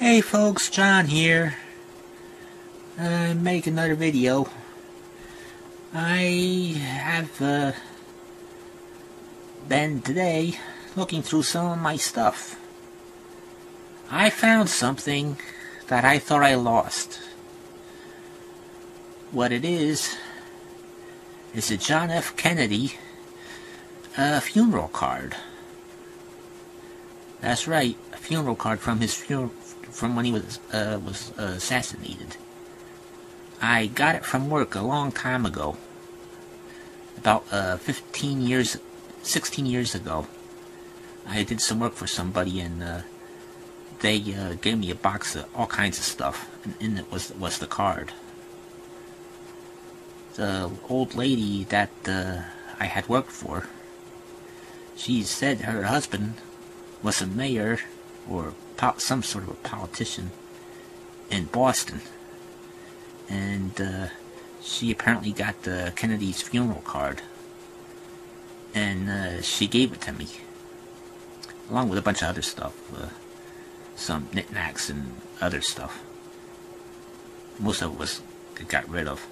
Hey folks, John here. Make another video. I have been today looking through some of my stuff. I found something that I thought I lost. What it is a John F. Kennedy funeral card. That's right, a funeral card from his funeral, from when he was assassinated. I got it from work a long time ago, about 16 years ago. I did some work for somebody, and they gave me a box of all kinds of stuff, and in it was the card. The old lady that I had worked for, she said her husband was a mayor or some sort of a politician in Boston, and she apparently got Kennedy's funeral card, and she gave it to me along with a bunch of other stuff, some knickknacks and other stuff. Most of it it got rid of,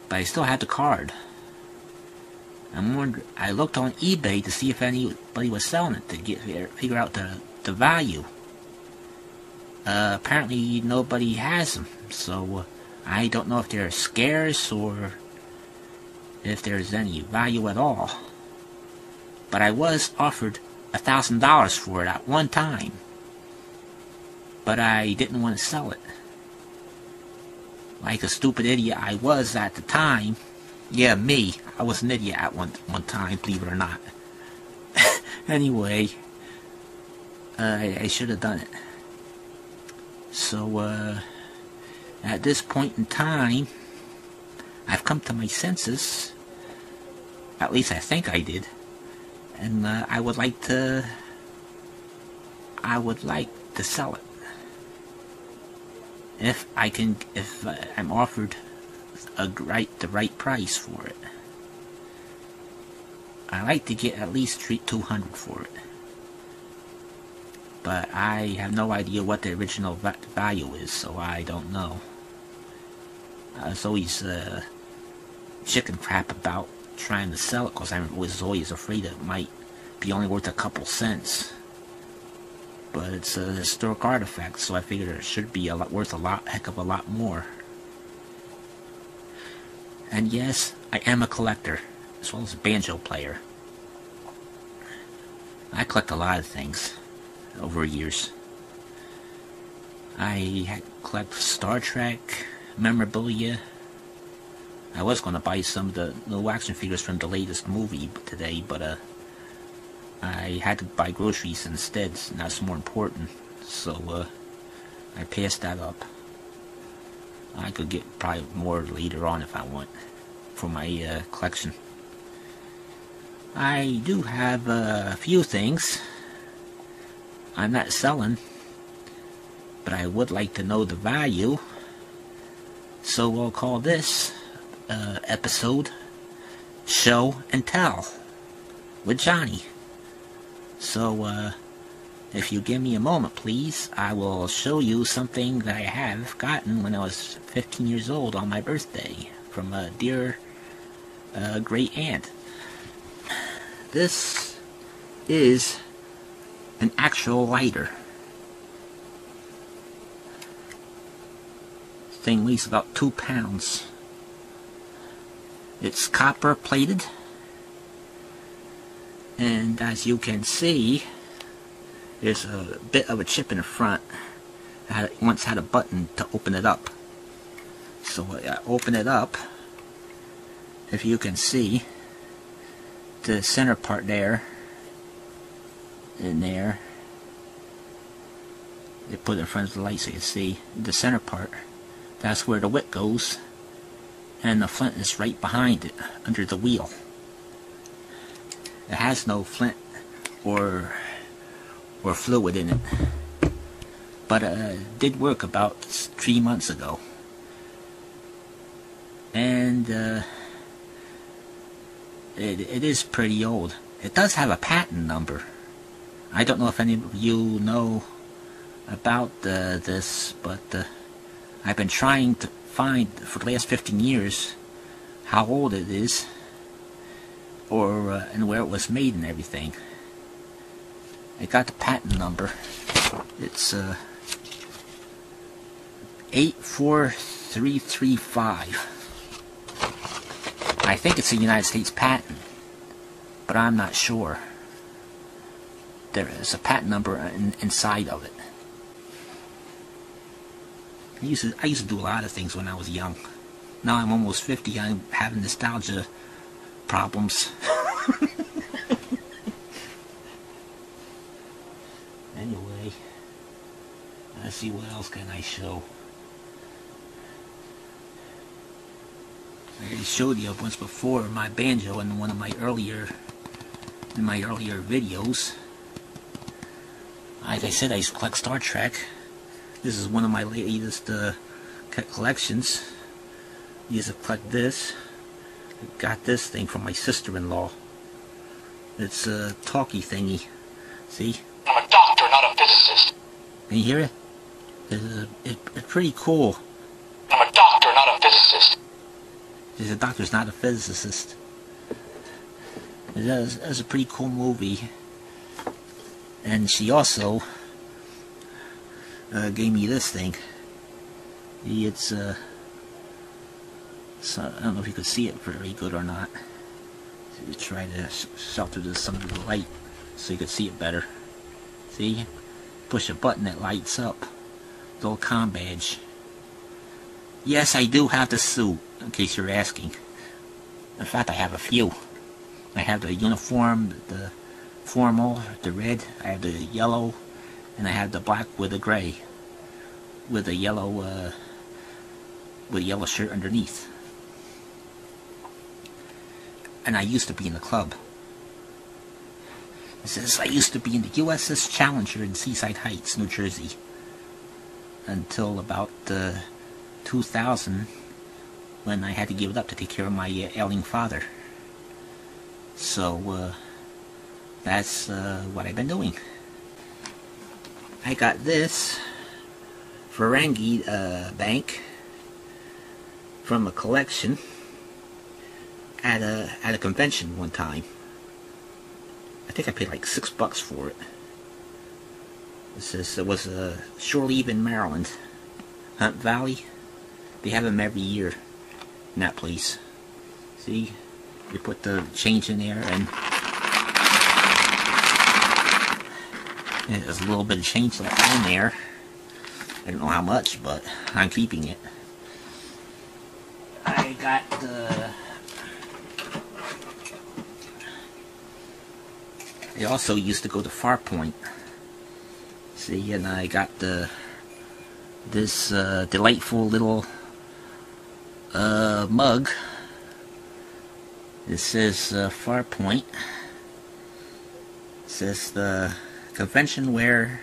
but I still had the card. I looked on eBay to see if anybody was selling it to figure out the value. Apparently nobody has them, so I don't know if they're scarce or if there's any value at all. But I was offered $1,000 for it at one time, but I didn't want to sell it. Like a stupid idiot I was at the time. Yeah, me. I was an idiot at one time, believe it or not. Anyway, I should have done it. So, at this point in time, I've come to my senses. At least I think I did. And I would like to sell it. If I'm offered the right price for it. I like to get at least $200 for it, but I have no idea what the original value is, so I don't know. I was always chicken crap about trying to sell it because I was always afraid it might be only worth a couple cents. But it's a historic artifact, so I figured it should be worth a heck of a lot more. And yes, I am a collector, as well as a banjo player. I collect a lot of things over years. I collect Star Trek memorabilia. I was going to buy some of the new action figures from the latest movie today, but I had to buy groceries instead, and that's more important. So I passed that up. I could get probably more later on if I want for my collection. I do have a few things I'm not selling, but I would like to know the value. So we'll call this episode Show and Tell with Johnny. So if you give me a moment, please, I will show you something that I have gotten when I was 15 years old on my birthday from a dear great aunt. This is an actual lighter. This thing weighs about 2 pounds. It's copper plated, and as you can see, there's a bit of a chip in the front. I once had a button to open it up. So I open it up. If you can see, the center part there, in there, they put it in front of the light so you can see the center part. That's where the wick goes, and the flint is right behind it, under the wheel. It has no flint or fluid in it, but it did work about 3 months ago, and it is pretty old. It does have a patent number. I don't know if any of you know about this, but I've been trying to find for the last 15 years how old it is, or and where it was made and everything. I got the patent number. It's 84335. I think it's a United States patent, but I'm not sure. There is a patent number inside of it. I used to do a lot of things when I was young. Now I'm almost 50. I'm having nostalgia problems. Anyway, let's see what else can I show. I already showed you once before my banjo in one of my earlier videos. Like I said, I used to collect Star Trek. This is one of my latest collections. I used to collect this. I got this thing from my sister-in-law. It's a talkie thingy. See? I'm a doctor, not a physicist. Can you hear it? It's pretty cool. I'm a doctor, not a physicist. The doctor's not a physicist. It's a pretty cool movie. And she also gave me this thing. It's so I don't know if you could see it very good or not. So you try to shelter some of the light so you could see it better. See? Push a button that lights up. The old Comm Badge. Yes, I do have the suit, in case you're asking. In fact, I have a few. I have the uniform, the formal, the red, I have the yellow, and I have the black with the gray, with a yellow shirt underneath. And I used to be in the club. It says I used to be in the USS Challenger in Seaside Heights, New Jersey, until about 2000, when I had to give it up to take care of my ailing father. So that's what I've been doing. I got this Ferengi bank from a collection at a convention one time. I think I paid like $6 for it. It was Shore Leave in Maryland, Hunt Valley. They have them every year in that place. See, you put the change in there, and there's a little bit of change left in there. I don't know how much, but I'm keeping it. I got I also used to go to Farpoint. See, and I got this delightful little mug. It says Farpoint. It says the convention where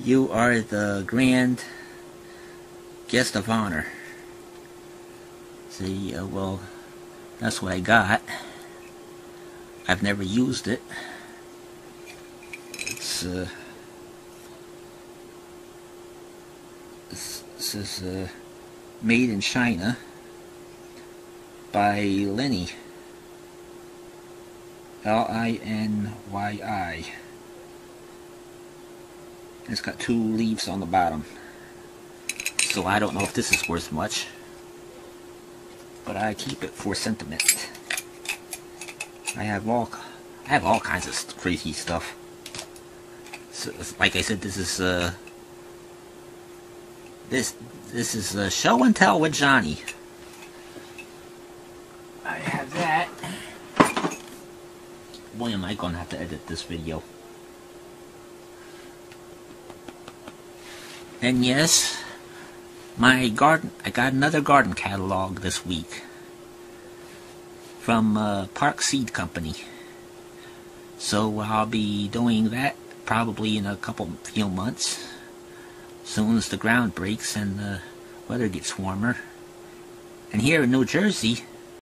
you are the grand guest of honor. See, well, that's what I got. I've never used it. It's this is made in China by Linyi. Linyi. It's got 2 leaves on the bottom. So I don't know if this is worth much, but I keep it for sentiment. I have all kinds of crazy stuff. So, like I said, this is this is show and tell with Johnny. I have that. Boy, am I gonna have to edit this video. And yes, my garden. I got another garden catalog this week from Park Seed Company. So I'll be doing that probably in a few months. As soon as the ground breaks and the weather gets warmer. And here in New Jersey,